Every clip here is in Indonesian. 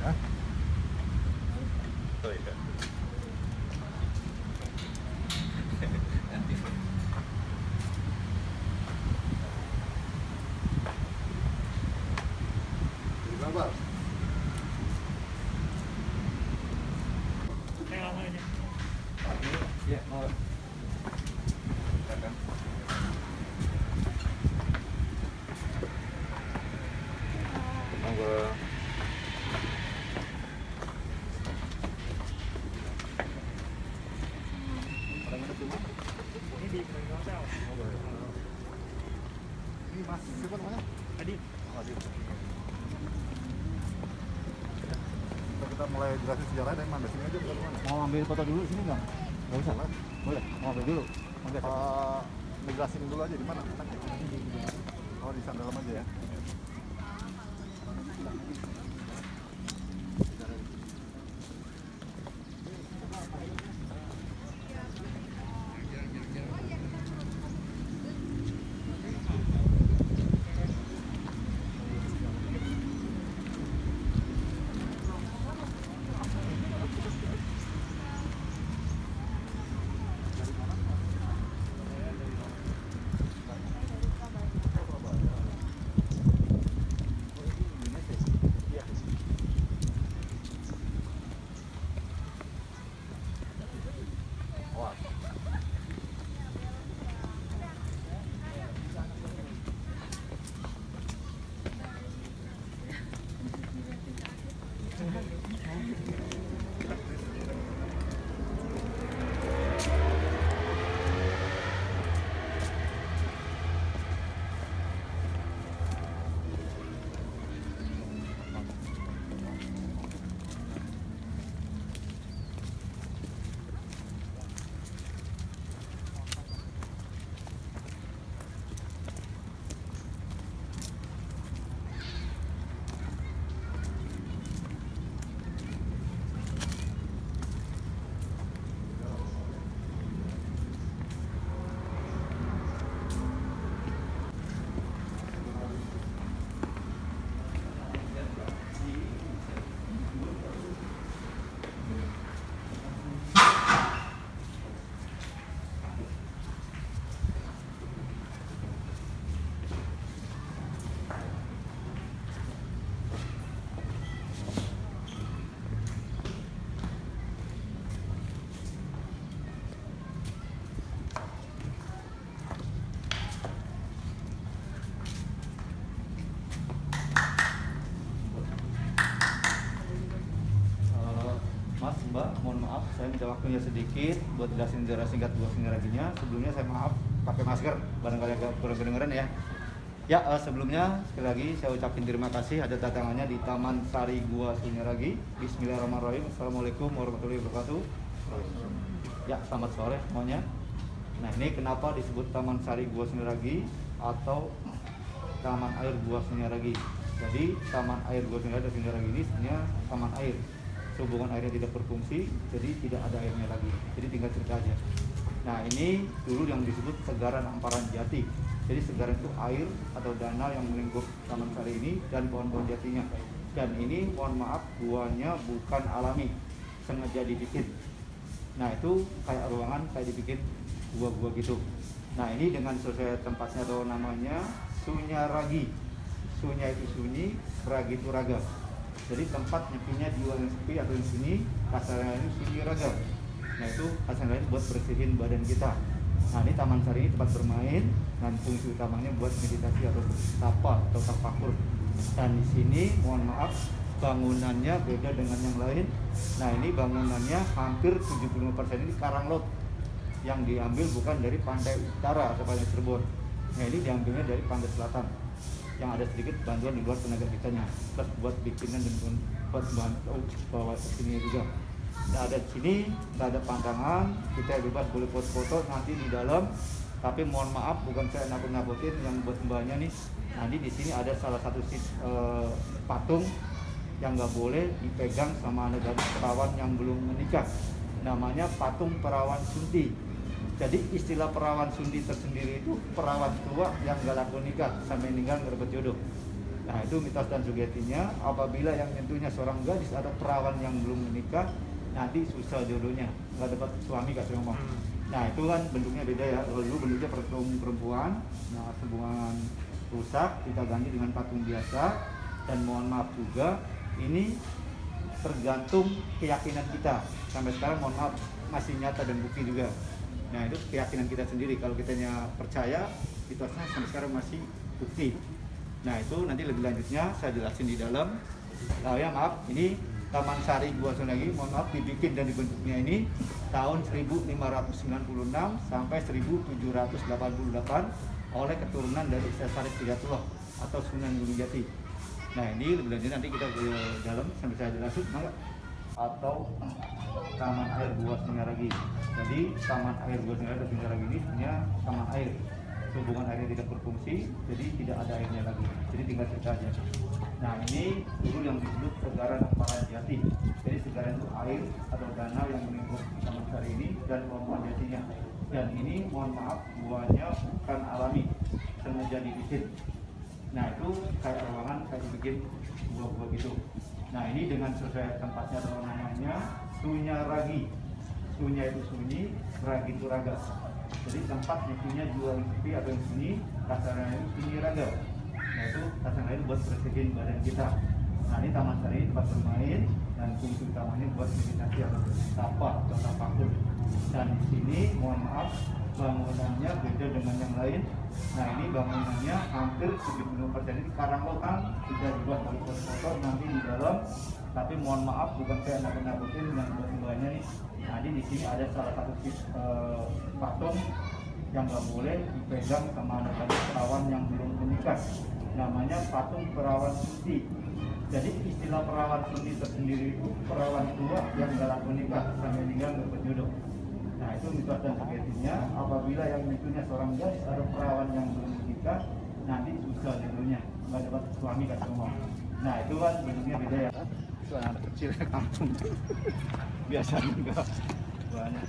Hah? Oh iya. Nanti. Berapa? Ya, mau. Silakan. Monggo. Ini di hotel. Ini Mas, siapa namanya? Tadi Oh, Adit. Kita mulai jelasin sejarahnya dari mana? Sini aja bukan mana? Mau ambil foto dulu sini nggak? Nggak usah. Boleh. Mau ambil dulu. Oke. Ngejelasin dulu aja di mana? Oh, di sana dalam aja ya. Wah. Mas, Mbak, mohon maaf, saya minta waktunya sedikit buat jelasin sejarah singkat Gua Sunyaragi-nya. Sebelumnya saya maaf pakai masker, barangkali agak kurang kedengeran ya. Ya, sebelumnya sekali lagi saya ucapin terima kasih ada datangannya di Taman Sari Gua Sunyaragi. Bismillahirrahmanirrahim. Assalamualaikum warahmatullahi wabarakatuh. Ya, selamat sore semuanya. Nah, ini kenapa disebut Taman Sari Gua Sunyaragi atau Taman Air Gua Sunyaragi. Jadi, Taman Air Gua Sunyaragi ini sebenarnya taman air. Hubungan airnya tidak berfungsi, jadi tidak ada airnya lagi. Jadi tinggal cerita aja. Nah, ini dulu yang disebut Segaran Amparan Jati. Jadi segaran itu air atau danau yang melingkup Taman Sari ini dan pohon-pohon jatinya. Dan ini mohon maaf guanya bukan alami, sengaja dibikin. Nah, itu kayak ruangan kayak dibikin gua-gua gitu. Nah, ini dengan sesuai tempatnya atau namanya Sunyaragi. Sunya itu sunyi, ragi itu raga. Jadi tempat nyepinya di yang sepi atau di sini kasarnya ini sunyi raga. Nah, itu kasar lain buat bersihin badan kita. Nah, ini Taman Sari ini tempat bermain dan fungsi utamanya buat meditasi atau tapa atau tafakur. Dan di sini mohon maaf bangunannya beda dengan yang lain. Nah, ini bangunannya hampir 75% ini karang laut yang diambil bukan dari pantai utara atau pantai Cirebon. Nah, ini diambilnya dari pantai selatan yang ada sedikit bantuan di luar tenaga kitanya plus buat bikinan dan buat bantu bawa ke sini juga. Nah, ada di sini nggak ada pantangan, kita bebas boleh foto-foto nanti di dalam. Tapi mohon maaf bukan saya nakut-nakutin yang buat mbaknya nih. Nanti di sini ada salah satu patung yang nggak boleh dipegang sama negara perawan yang belum menikah. Namanya patung perawan Sunti. Jadi istilah perawan Sundi tersendiri itu perawan tua yang gak laku nikah sampai meninggal nggak dapat jodoh. Nah itu mitos dan sugestinya, apabila yang menyentuhnya seorang gadis atau perawan yang belum menikah, nanti susah jodohnya, nggak dapat suami kasih ngomong. Nah itu kan bentuknya beda ya, kalau dulu bentuknya perempuan, nah hubungan rusak kita ganti dengan patung biasa. Dan mohon maaf juga, ini tergantung keyakinan kita. Sampai sekarang mohon maaf masih nyata dan bukti juga. Nah itu keyakinan kita sendiri, kalau kitanya percaya, mitosnya sampai sekarang masih bukti. Nah itu nanti lebih lanjutnya saya jelasin di dalam. Nah ya maaf, ini Taman Sari Gua Sonagi, mohon maaf dibikin dan dibentuknya ini tahun 1596 sampai 1788 oleh keturunan dari Syekh Hidayatullah atau Sunan Gunung Jati. Nah ini lebih lanjut nanti kita ke dalam sambil saya jelasin atau Taman Air Gua Singaragi. Jadi Taman Air Gua Singaragi ini sebenarnya taman air. Hubungan airnya tidak berfungsi, jadi tidak ada airnya lagi, jadi tinggal cerita aja. Nah ini dulu yang disebut Segara Para Jati. Jadi segara itu air atau danau yang mengikuti Taman Sari ini dan pohon jatinya. Dan ini mohon maaf buahnya bukan alami, sengaja dibikin. Nah itu kayak ruangan kayak dibikin buah-buah gitu. Nah ini dengan sesuai tempatnya atau namanya Sunyaragi. Sunya itu sunyi, ragi itu raga. Jadi tempat isinya jual sepi atau yang sunyi, kasarnya itu sunyi raga. Nah itu kasarnya itu buat bersihin badan kita. Nah ini Taman Sari tempat bermain dan fungsi utamanya buat meditasi atau tapa atau tapakur. Dan di sini mohon maaf bangunannya beda dengan yang lain. Nah ini bangunannya hampir 70% ini karang lokan, sudah dibuat oleh foto nanti di dalam. Tapi mohon maaf bukan saya nakut-nakutin yang buat semuanya nih. Nah di sini ada salah satu patung yang nggak boleh dipegang sama anak perawan yang belum menikah. Namanya patung perawan suci. Jadi istilah perawan suci tersendiri itu perawan tua yang galak menikah sampai meninggal nggak berjodoh. Nah itu mitos dan sugestinya, apabila yang menitunya seorang gadis atau perawan yang belum menikah, nanti susah jodohnya, nggak dapat suami kata ngomong. Nah itu kan bentuknya beda ya. Itu anak kecil kampung. Biasanya enggak banyak.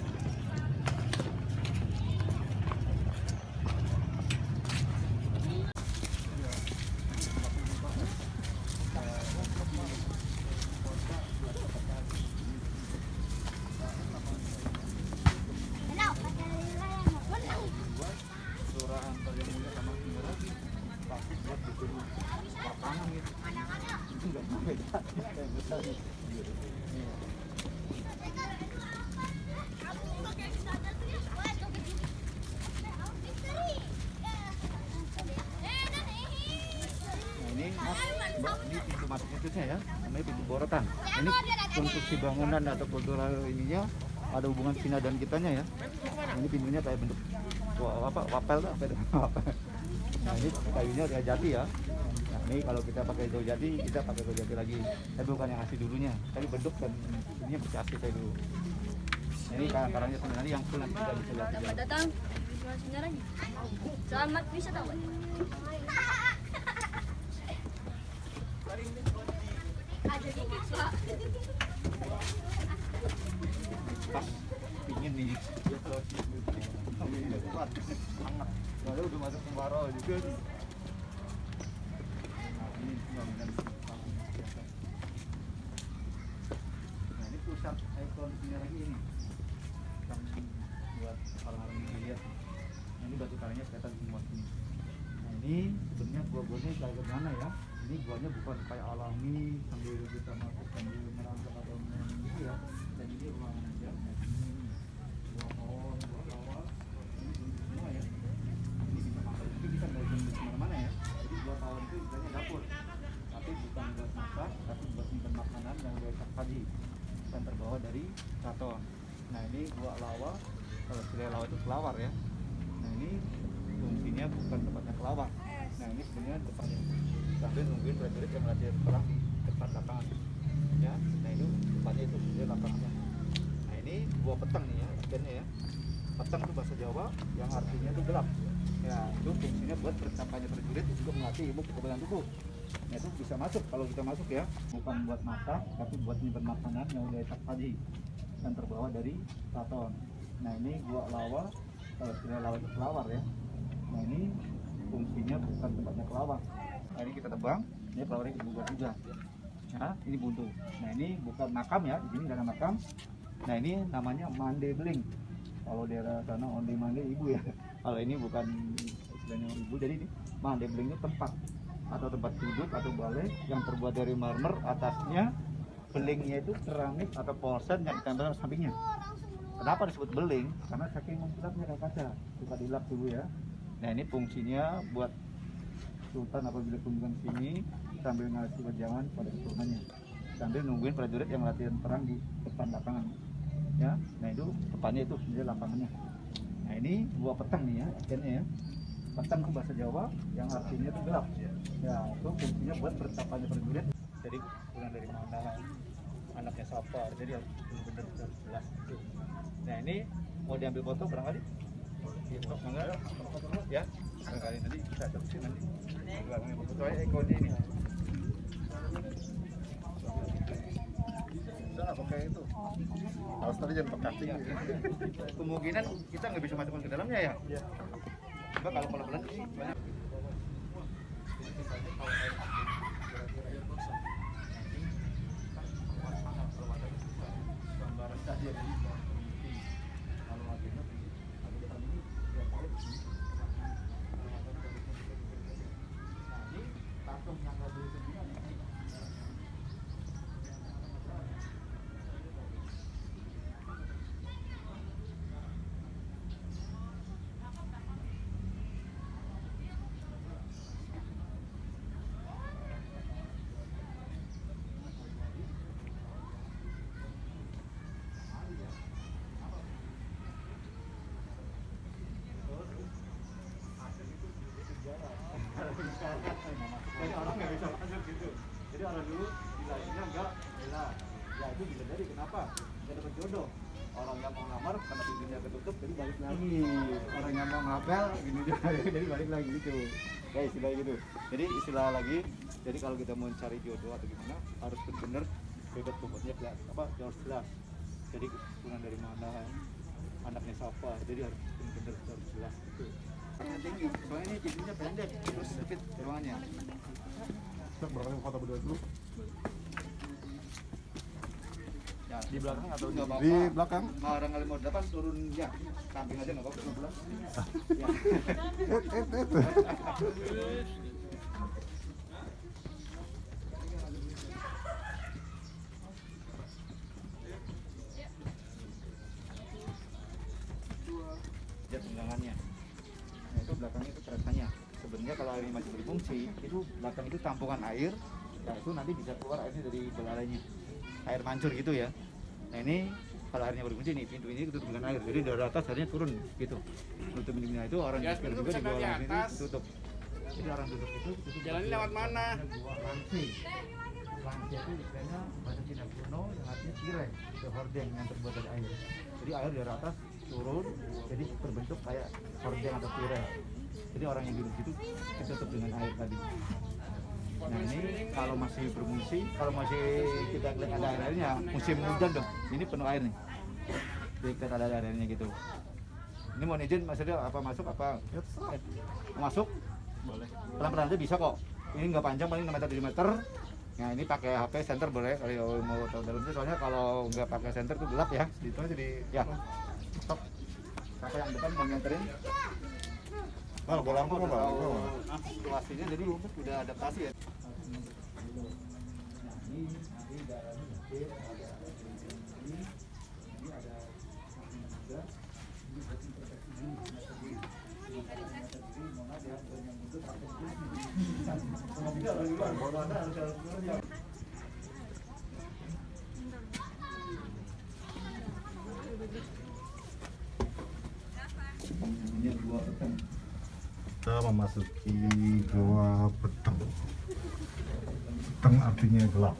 Ini pintu masuk itu ya, namanya pintu borotan. Ini konstruksi bangunan atau kultural ininya ada hubungan Cina dan kitanya ya. Ini pintunya kayak bentuk wapel tuh apa itu? Nah ini kayunya kayak jati ya. Nah ini kalau kita pakai daun jati, kita pakai daun jati lagi. Tapi bukan yang asli dulunya, tapi bentuk dan ininya masih asli kayak dulu. Nah, ini karang-karangnya sebenarnya yang full nanti kita bisa lihat. Selamat datang di Singaragi. Selamat wisata. Pas pingin nih kuat hangat lalu udah masuk kemarau juga. Nah ini bangunan nah ini pusat ikon lagi ini yang buat orang-orang yang dilihat. Nah, ini batu karangnya kelihatan semua sini. Nah ini sebenarnya gua-guanya kayak gimana ya, ini guanya bukan kayak alami sambil kita masuk sambil merangkak atau gitu ya. Dan ini ruangan aja, buah pohon, buah kawal, ini semua ya. Ini bisa masak, itu bisa belajar di mana-mana ya. Jadi buah kawal itu istilahnya dapur, tapi bukan buat masak, tapi buat simpan makanan yang udah tersaji dan terbawa dari keraton. Nah ini buah lawa, kalau istilah lawa itu kelawar ya. Nah ini fungsinya bukan tempatnya kelawar. Nah ini sebenarnya tempatnya sambil nungguin prajurit yang latihan perang di depan lapangan ya. Nah itu tempatnya itu dia lapangannya. Nah ini buah petang nih ya, ikannya ya. Petang itu bahasa Jawa yang artinya itu gelap ya. Itu fungsinya buat kampanye prajurit untuk melatih ilmu kekebalan tubuh. Nah itu bisa masuk kalau kita masuk ya, bukan buat masak tapi buat nyimpan makanan yang udah tersaji dan terbawa dari keraton. Nah ini buah lawa, kalau istilah lawa itu kelawar ya. Nah ini fungsinya bukan tempatnya kelawar. Nah ini kita tebang, Ini flowering dibuka juga. Nah, ini buntu. Nah, ini bukan makam ya, di sini nggak ada makam. Nah, ini namanya mandebling. Kalau daerah sana onde mande ibu ya. Kalau ini bukan istilahnya ibu, jadi ini mandebling itu tempat atau tempat duduk atau balai yang terbuat dari marmer, atasnya belingnya itu keramik atau porsen yang ditempel sampingnya. Kenapa disebut beling? Karena saking mengkilapnya kayak kaca, suka dilap dulu ya. Nah, ini fungsinya buat sultan apabila kunjungan sini sambil ngasih wejangan pada keturunannya, sambil nungguin prajurit yang latihan perang di depan lapangan. Ya, nah itu depannya itu sebenarnya lapangannya. Nah, ini buah petang nih ya, ikannya ya. Petang itu bahasa Jawa yang artinya itu gelap. Ya, itu fungsinya buat pertapanya prajurit. Jadi kurang dari mana anaknya siapa, jadi harus benar-benar jelas itu. Nah, ini mau diambil foto barangkali? Untuk mangga ya, barangkali nanti bisa terusin nanti. Ngambil foto aja ekornya ini. Udah nggak pakai itu. Harus tadi jangan pakai kaki. Ya. Kemungkinan kita nggak bisa masukkan ke dalamnya ya. Coba kalau pelan-pelan sih banyak. Jadi orang nggak bisa lanjut gitu. Jadi orang dulu bilangnya enggak bela. Ya itu bisa jadi kenapa? Nggak dapat jodoh. Orang yang mau ngamar karena pintunya ketutup jadi balik lagi. Orang yang mau ngapel gini juga jadi balik lagi gitu. Ya istilah gitu. Jadi istilah lagi. Jadi kalau kita mau cari jodoh atau gimana harus benar-benar bebas bobotnya apa jelas. Jadi keturunan dari mana, anaknya siapa. Jadi harus benar-benar harus jelas gitu. Yang tinggi, soalnya ini pintunya pendek, terus sempit ruangannya. Kita barangnya foto berdua dulu. Ya, di belakang atau nggak apa-apa? Di belakang. Mau orang kali mau depan turun ya, samping aja nggak apa-apa. Ya. Lihat tenggangannya. Nah, itu belakangnya itu keretanya. Sebenarnya kalau air masih berfungsi, itu belakang itu tampungan air. Ya itu nanti bisa keluar airnya dari belalainya. Air mancur gitu ya. Nah ini kalau airnya berfungsi nih, pintu ini tutup dengan air. Jadi dari atas airnya turun gitu. Tutup pintunya itu orang yang juga di bawah sini tutup. Jadi orang tutup itu tutup. Jalannya lewat mana? Dua lantai. Lantai itu istilahnya bahasa Cina kuno yang artinya tirai, atau hordeng yang terbuat dari air. Jadi air dari atas turun, jadi terbentuk kayak hordeng atau tirai. Jadi orang yang duduk itu ditutup dengan air tadi. Nah ini kalau masih berfungsi, kalau masih kita lihat ada airnya, musim hujan dong, ini penuh air nih. Dekat ada airnya gitu. Ini mau izin maksudnya apa masuk apa? Masuk? Boleh. Pelan-pelan aja bisa kok. Ini nggak panjang, paling 6 meter 7 meter. Nah ini pakai HP center boleh kalau mau tahu dalamnya, soalnya kalau nggak pakai center tuh gelap ya. Itu aja di Ya. Stop. Kakak yang depan mau nganterin. Nah, bola lampu apa? Situasinya jadi udah adaptasi ya. Nah ini nanti dalamnya mungkin ada ini ada juga ini berarti proteksi ini mana dia yang untuk kalau tidak orang luar kalau ada harus keluar. Ini dua petang. Kita memasuki Goa Petang. Petang artinya gelap.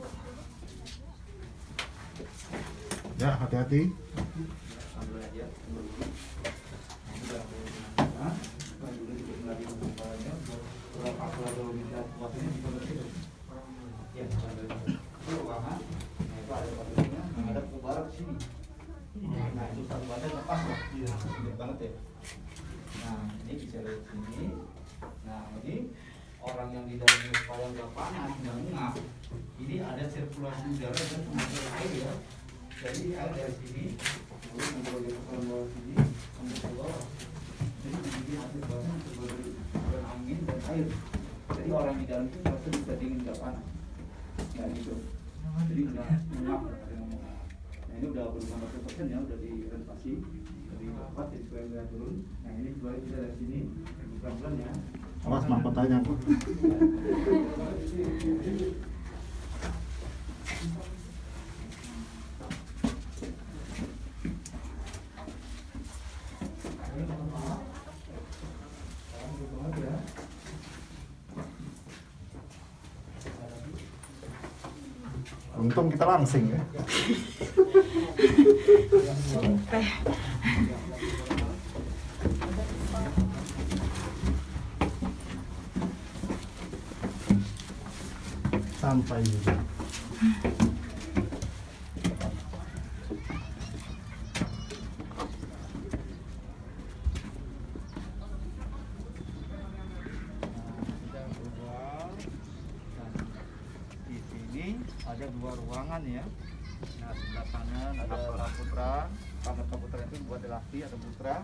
Ya, hati-hati. Nah, itu satu badan lepas loh, banget ya. Nah, ini bisa lihat sini. Nah, ini orang yang di dalamnya supaya nggak panas, nggak ngap. Ini ada sirkulasi udara dan pengaturan air ya. Jadi air dari sini, kemudian membagian ke bawah sini, sampai ke bawah. Jadi begini hasil bawahnya terbaru dengan angin dan air. Jadi orang di dalam itu merasa bisa dingin nggak panas. Ya gitu. Jadi nggak ngap. Nah ini udah berusaha 100% ya, udah direnovasi, lebih cepat jadi supaya nggak turun. Nah ini juga kita dari sini pelan-pelan ya. Awas mahkotanya. Untung kita langsing ya. Sampai juga. Di sini ada 2 ruangan ya. Nah sebelah kanan ada Kaputra. Kamar Kaputra itu buat laki atau putra.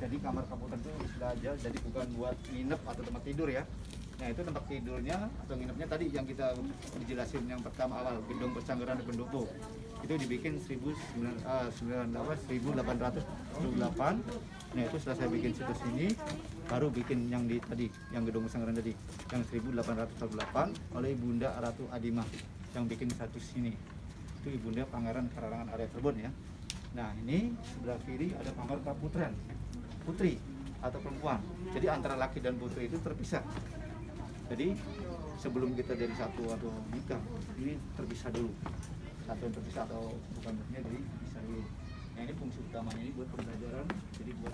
Jadi kamar Kaputra itu istilah aja, jadi bukan buat nginep atau tempat tidur ya. Nah itu tempat tidurnya atau nginepnya tadi yang kita dijelasin yang pertama awal, gedung Pesanggerahan dan Pendopo. Itu dibikin 1828. Nah itu setelah saya bikin situs ini, baru bikin yang di tadi, yang gedung Pesanggerahan tadi, yang 1848 oleh Bunda Ratu Adimah yang bikin situs ini. Itu Ibunda Pangeran Kararangan Arya Cirebon ya. Nah ini sebelah kiri ada kamar Kaputren, putri atau perempuan. Jadi antara laki dan putri itu terpisah. Jadi sebelum kita jadi satu atau nikah, ini terpisah dulu. Satu yang terpisah atau bukan maksudnya jadi bisa dulu. Nah ini fungsi utamanya ini buat pembelajaran. Jadi buat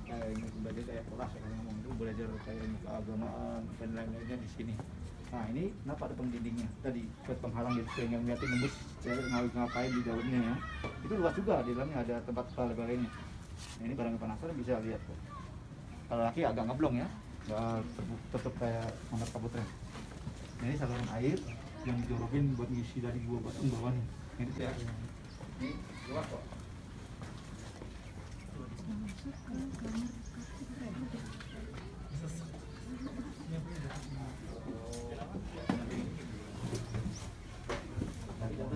kayak belajar kayak kelas ya, kalau ngomong itu belajar kayak keagamaan dan lain-lainnya di sini. Nah ini kenapa ada pendindingnya tadi buat penghalang gitu sehingga ngeliatin nembus ngapain di dalamnya ya. Itu luas juga, di dalamnya ada tempat balai-balainya. Nah ini barang penasaran bisa lihat kok. Kalau laki agak ngeblong ya, nggak tertutup kayak kamar Kaputren. Nah, ini saluran air yang dijorobin buat ngisi dari gua batu bawahnya. Ini ya. Ini luas kok. Tadi kata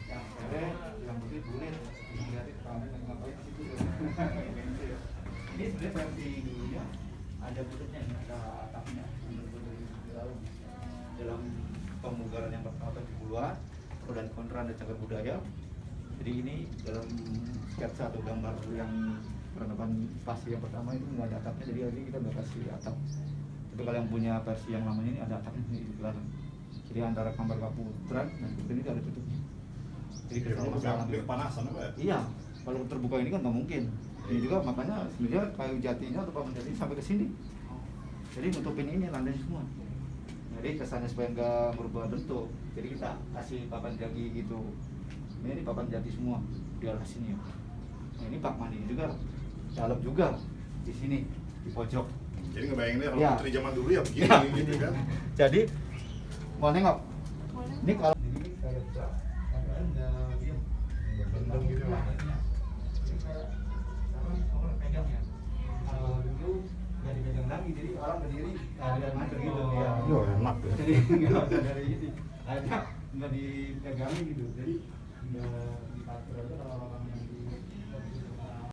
yang cewek, yang putih bulit, ngeliatin kami ngapain situ. Ini sebenarnya versi dulunya ada buletnya, ada atapnya dalam pemugaran yang pertama tahun 70-an, pro dan kontra dan cagar budaya. Jadi ini dalam sketsa atau gambar yang peradaban pasti yang pertama itu nggak ada atapnya, jadi hari ini kita nggak kasih atap. Tapi kalau yang punya versi yang lamanya ini ada atapnya di belakang. Jadi antara kamar Kaputren dan putri ini ada tutupnya. Jadi Jadi kepanasan apa ya? iya, kalau terbuka ini kan nggak mungkin. Ini juga makanya sebenarnya kayu jatinya atau papan jati sampai ke sini. Jadi nutupin ini lantai semua. Jadi kesannya supaya nggak merubah bentuk. Jadi kita kasih papan jati gitu. Ini papan jati semua di atas sini ya. Nah, ini bak mandi juga, dalam juga di sini di pojok. Jadi ngebayanginnya kalau Ya. putri zaman dulu ya begini Ya, gitu kan. Jadi mau nengok. Boleh. Ini kalau jadi kayak bisa, kadang nggak diam. Bendeng gitu lah. Jadi kayak orang pegang ya. Kalau dulu nggak dipegang lagi, jadi orang berdiri dan ngatur gitu. Ya. Yo, enak ya. Jadi nggak usah dari ini, akhirnya nggak dipegangi gitu. Jadi nggak diatur aja kalau orang yang di